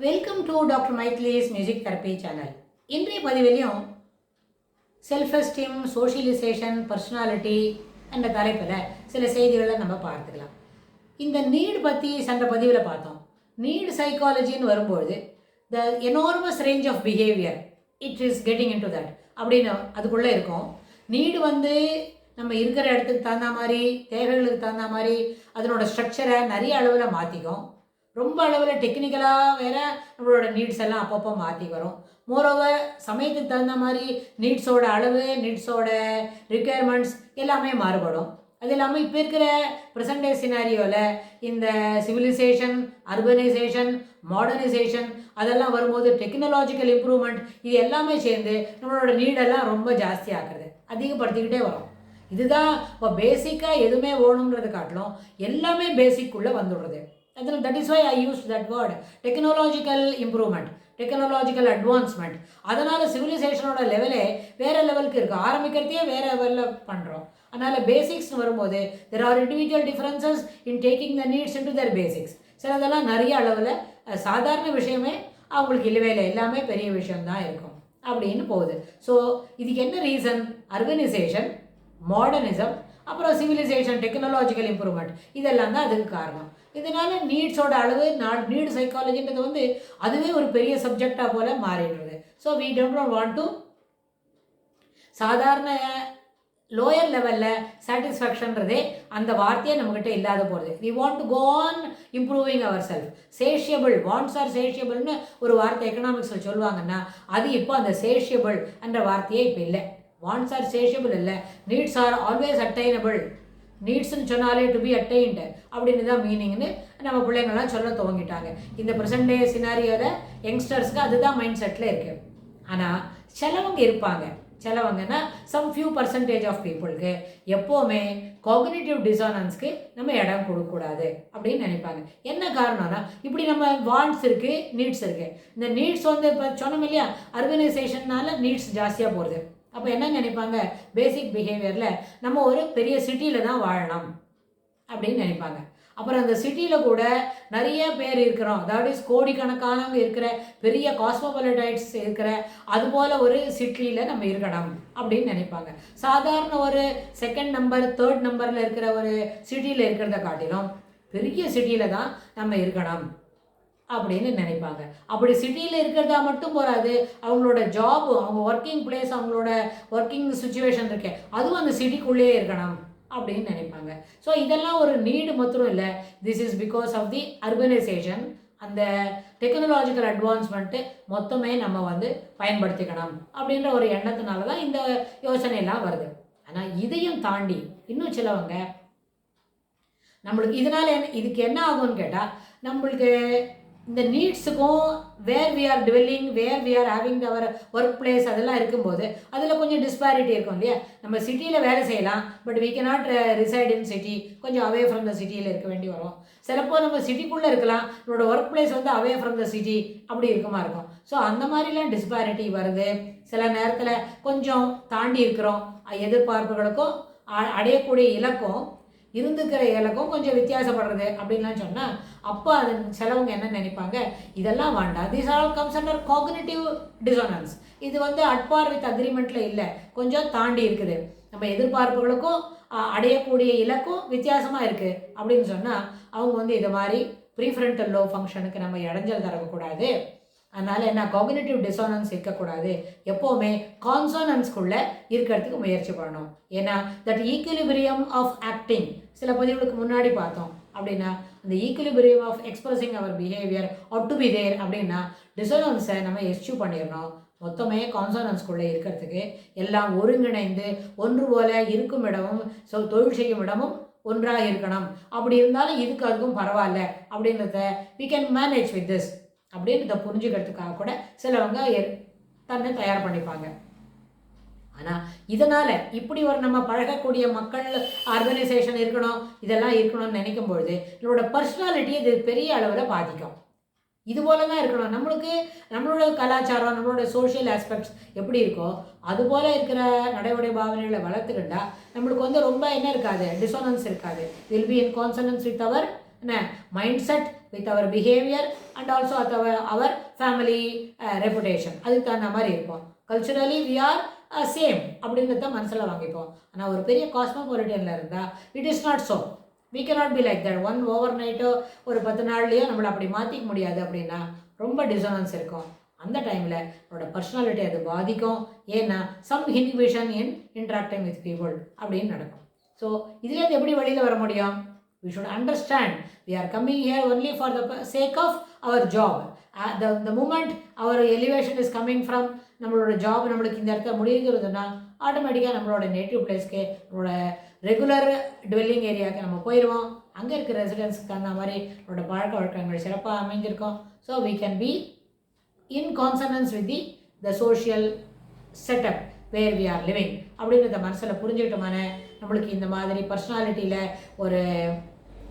Welcome to doctor Maithili's music therapy channel. இன்றைய பதிவிலையும் self esteem, socialisation, personality என்ற தலைப்பில் சில செய்திகளை நம்ம பார்த்துக்கலாம். இந்த நீடு பற்றி சென்ற பதிவில் பார்த்தோம். நீடு சைக்காலஜின்னு வரும்பொழுது the enormous range of behaviour it is getting into that அப்படின்னு அதுக்குள்ளே இருக்கும். நீடு நம்ம இருக்கிற இடத்துக்கு தகுந்த மாதிரி, தேவைகளுக்கு தகுந்த மாதிரி அதனோட ஸ்ட்ரக்சரை நிறைய அளவில் மாற்றிக்கும். ரொம்ப அளவில் டெக்னிக்கலாக வேறு நம்மளோட நீட்ஸ் எல்லாம் அப்பப்போ மாற்றி வரும். மோரோவர் சமயத்துக்கு தகுந்த மாதிரி நீட்ஸோட அளவு, நீட்ஸோட ரிக்குயர்மெண்ட்ஸ் எல்லாமே மாறுபடும். அது இல்லாமல் இப்போ இருக்கிற ப்ரெசன்ட் டே சினாரியோவில் இந்த சிவிலைசேஷன், அர்பனைசேஷன், மாடர்னைசேஷன் அதெல்லாம் வரும்போது டெக்னாலஜிக்கல் இம்ப்ரூவ்மெண்ட் இது எல்லாமே சேர்ந்து நம்மளோட நீடெல்லாம் ரொம்ப ஜாஸ்தி ஆக்குறது, அதிகப்படுத்திக்கிட்டே வரும். இதுதான் இப்போ பேசிக்காக எதுவுமே ஓணுங்கிறது காட்டிலும் எல்லாமே பேசிக்குள்ளே வந்துடுறது. That is why I used that word, technological improvement, technological advancement. அதனால் சிவிலைசேஷனோட லெவலே வேறு லெவலுக்கு இருக்குது. ஆரம்பிக்கிறதையே வேறு லெவலில் பண்ணுறோம். அதனால் பேசிக்ஸ்னு வரும்போது there are individual differences in taking the needs into their basics. சிலதெல்லாம் நிறைய அளவில் சாதாரண விஷயமே அவங்களுக்கு இல்லவே இல்லை, எல்லாமே பெரிய விஷயம்தான் இருக்கும் அப்படின்னு போகுது. ஸோ இதுக்கு என்ன ரீசன்? அர்பனைசேஷன், மாடர்னிசம், அப்புறம் சிவிலைசேஷன், டெக்னாலஜிக்கல் இம்ப்ரூவ்மெண்ட் இதெல்லாம் தான் அதுக்கு காரணம். இதனால் நீட்ஸோட அளவு நீடு சைக்காலஜின்றது அதுவே ஒரு பெரிய சப்ஜெக்டாக போல் மாறிடுறது. So we don't want to சாதாரண லோயர் லெவலில் சாட்டிஸ்ஃபேக்ஷன்றதே அந்த வார்த்தையே நம்மக்கிட்ட இல்லாத போகிறது. We want to go on improving our self. Satiable, wants are சேஷியபிள்னு ஒரு வார்த்தை எக்கனாமிக்ஸில் சொல்லுவாங்கன்னா அது இப்போ அந்த சேஷியபிள் என்ற வார்த்தையே இப்போ இல்லை. வாண்ட்ஸ் ஆர் சேஷியபிள் இல்லை, நீட்ஸ் ஆர் ஆல்வேஸ் அட்டைனபிள். நீட்ஸ்ன்னு சொன்னாலே டு பி அட்டைன்டு அப்படின்னு தான் மீனிங்னு நம்ம பிள்ளைங்கள்லாம் சொல்ல துவங்கிட்டாங்க. இந்த ப்ரெசன்ட் டே சினாரியோவில் யங்ஸ்டர்ஸ்க்கு அதுதான் மைண்ட் செட்டில் இருக்குது. ஆனால் சிலவங்க இருப்பாங்க, சிலவங்கன்னா சம் ஃபியூ பர்சன்டேஜ் ஆஃப் பீப்புளுக்கு எப்போவுமே காக்னிட்டிவ் டிசானன்ஸ்க்கு நம்ம இடம் கொடுக்கக்கூடாது அப்படின்னு நினைப்பாங்க. என்ன காரணம்னா இப்படி நம்ம வாண்ட்ஸ் இருக்குது, நீட்ஸ் இருக்குது. இந்த நீட்ஸ் இப்போ சொன்னோம் இல்லையா, அர்பனைசேஷன்னால நீட்ஸ் ஜாஸ்தியாக போகிறது. அப்போ என்ன நினைப்பாங்க? பேசிக் பிஹேவியரில் நம்ம ஒரு பெரிய சிட்டியில் தான் வாழணும் அப்படின்னு நினைப்பாங்க. அப்புறம் அந்த சிட்டியில் கூட நிறைய பேர் இருக்கிறோம், அதாவது கோடிக்கணக்கானவங்க இருக்கிற பெரிய காஸ்மோபாலிட்டைட்ஸ் இருக்கிற அதுபோல் ஒரு சிட்டியில் நம்ம இருக்கணும் அப்படின்னு நினைப்பாங்க. சாதாரண ஒரு செகண்ட் நம்பர், தேர்ட் நம்பரில் இருக்கிற ஒரு சிட்டியில் இருக்கிறத காட்டிலும் பெரிய சிட்டியில் தான் நம்ம இருக்கணும் அப்படின்னு நினைப்பாங்க. அப்படி சிட்டியில் இருக்கிறதா மட்டும் போகாது, அவங்களோட ஜாபு, அவங்க ஒர்க்கிங் பிளேஸ், அவங்களோட ஒர்க்கிங் சுச்சுவேஷன் இருக்கே அதுவும் அந்த சிட்டிக்குள்ளேயே இருக்கணும் அப்படின்னு நினைப்பாங்க. ஸோ இதெல்லாம் ஒரு நீடு மாத்திரம் இல்லை, this is because of the urbanisation, அந்த டெக்னாலஜிக்கல் அட்வான்ஸ்மெண்ட்டு மொத்தமே நம்ம பயன்படுத்திக்கணும் அப்படின்ற ஒரு எண்ணத்தினால தான் இந்த யோசனையெல்லாம் வருது. ஆனால் இதையும் தாண்டி இன்னும் சிலவங்க நம்மளுக்கு இதனால் இதுக்கு என்ன ஆகும்னு கேட்டால், நம்மளுக்கு இந்த நீட்ஸுக்கும் where we are dwelling, where we are having our work place அதெல்லாம் இருக்கும்போது அதில் கொஞ்சம் டிஸ்பாரிட்டி இருக்கும் இல்லையா. நம்ம சிட்டியில் வேலை செய்யலாம், but we cannot reside in city, கொஞ்சம் அவே ஃப்ரம் த சிட்டியில் இருக்க வேண்டி வரும். சிலப்போ நம்ம சிட்டிக்குள்ளே இருக்கலாம், நம்மளோட work place away from the city அப்படி இருக்கும். ஸோ அந்த மாதிரிலாம் டிஸ்பாரிட்டி வருது. சில நேரத்தில் கொஞ்சம் தாண்டி இருக்கிறோம், எதிர்பார்ப்புகளுக்கும் அடையக்கூடிய இலக்கும் இருந்துக்கிற இலக்கும் கொஞ்சம் வித்தியாசப்படுறது அப்படின்லாம் சொன்னால், அப்போ அது சிலவங்க என்ன நினைப்பாங்க, இதெல்லாம் வேண்டாம், this all comes under cognitive dissonance. இது அட்பார் வித் அக்ரிமெண்ட்டில் இல்லை, கொஞ்சம் தாண்டி இருக்குது, நம்ம எதிர்பார்ப்புகளுக்கும் அடையக்கூடிய இலக்கும் வித்தியாசமாக இருக்குது அப்படின்னு சொன்னால் அவங்க இதை மாதிரி ப்ரீஃப்ரண்டல் லோ ஃபங்க்ஷனுக்கு நம்ம இடைஞ்சல் தரக்கூடாது. அதனால் என்ன, காக்னிட்டிவ் டிசானன்ஸ் இருக்கக்கூடாது, எப்போவுமே கான்சோனன்ஸ்குள்ளே இருக்கிறதுக்கு முயற்சி பண்ணணும். ஏன்னா தட் ஈக்குலிபிரியம் ஆஃப் ஆக்டிங் சில பதிவுகளுக்கு முன்னாடி பார்த்தோம். அப்படின்னா அந்த equilibrium of expressing our behaviour ought to be there அப்படின்னா டிசானன்ஸை நம்ம எஸ்யூ பண்ணிடணும். மொத்தமே கான்சோனன்ஸ்குள்ளே இருக்கிறதுக்கு எல்லாம் ஒருங்கிணைந்து ஒன்று போல இருக்கும் இடமும் தொழில் செய்யும் இடமும் ஒன்றாக இருக்கணும். அப்படி இருந்தாலும் இதுக்கு அதுக்கும் பரவாயில்ல அப்படின்றத we can manage with this அப்படின்றத புரிஞ்சுக்கிறதுக்காக கூட சிலவங்க தன்னை தயார் பண்ணிப்பாங்க. ஆனால் இதனால் இப்படி ஒரு நம்ம பழகக்கூடிய மக்கள் ஆர்கனைசேஷன் இருக்கணும், இதெல்லாம் இருக்கணும்னு நினைக்கும் பொழுது நம்மளோட பர்சனாலிட்டியை இது பெரிய அளவில் பாதிக்கும். இது போல தான் இருக்கணும். நம்மளோட கலாச்சாரம், நம்மளோட சோஷியல் ஆஸ்பெக்ட்ஸ் எப்படி இருக்கோ அதுபோல் இருக்கிற நடைமுறை பாவனைகளை வளர்த்துக்கிட்டா நம்மளுக்கு ரொம்ப என்ன இருக்காது, டிசோனன்ஸ் இருக்காது. Will be in consonance with our என்ன mind set with our behaviour and also at our family reputation அதுக்கு தகுந்த மாதிரி இருப்போம். கல்ச்சுரலி வி ஆர் சேம் அப்படிங்கிறத மனசில் வாங்கிப்போம். ஆனால் ஒரு பெரிய காஸ்மோபாலிட்டனில் இருந்தால் it is not so. we cannot be like that. One over நைட்டோ ஒரு 10 நாள்லையோ நம்மளை அப்படி மாற்றிக்க முடியாது. அப்படின்னா ரொம்ப டிசனன்ஸ் இருக்கும். அந்த டைமில் நம்மளோட பர்சனாலிட்டி அது பாதிக்கும். ஏன்னா some inhibition in interacting with people அப்படின்னு நடக்கும். ஸோ இதுலேருந்து எப்படி வெளியில் வர முடியும்? we should understand we are coming here only for the sake of our job. The moment our elevation is coming from நம்மளோட ஜாப் நம்மளுக்கு இந்த இடத்துல முடிகிறதுனா ஆட்டோமேட்டிக்காக நம்மளோட நேட்டிவ் பிளேஸ்க்கு நம்மளோட ரெகுலர் டுவெல்லிங் ஏரியாவுக்கு நம்ம போயிடுவோம். அங்கே இருக்கிற ரெசிடென்ஸ்க்கு தகுந்த மாதிரி நம்மளோட பழக்க வழக்கங்கள் சிறப்பாக அமைஞ்சிருக்கும். So we can be in consonance with the social setup where we are living அப்படின்றத மனசில் புரிஞ்சுக்கிட்டோமான நம்மளுக்கு இந்த மாதிரி பர்சனாலிட்டியில் ஒரு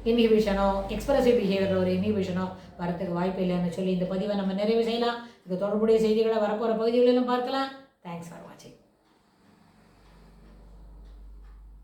இன்ஹிபிஷனோ எக்ஸ்பிரசிவ் பிஹேவியரில் ஒரு இன்ஹிபிஷனோ வரத்துக்கு வாய்ப்பு இல்லைன்னு சொல்லி இந்த பதிவை நம்ம நிறைவு செய்யலாம். இது தொடர்புடைய செய்திகளை வரப்போகிற பகுதிகளிலும் பார்க்கலாம். Thanks for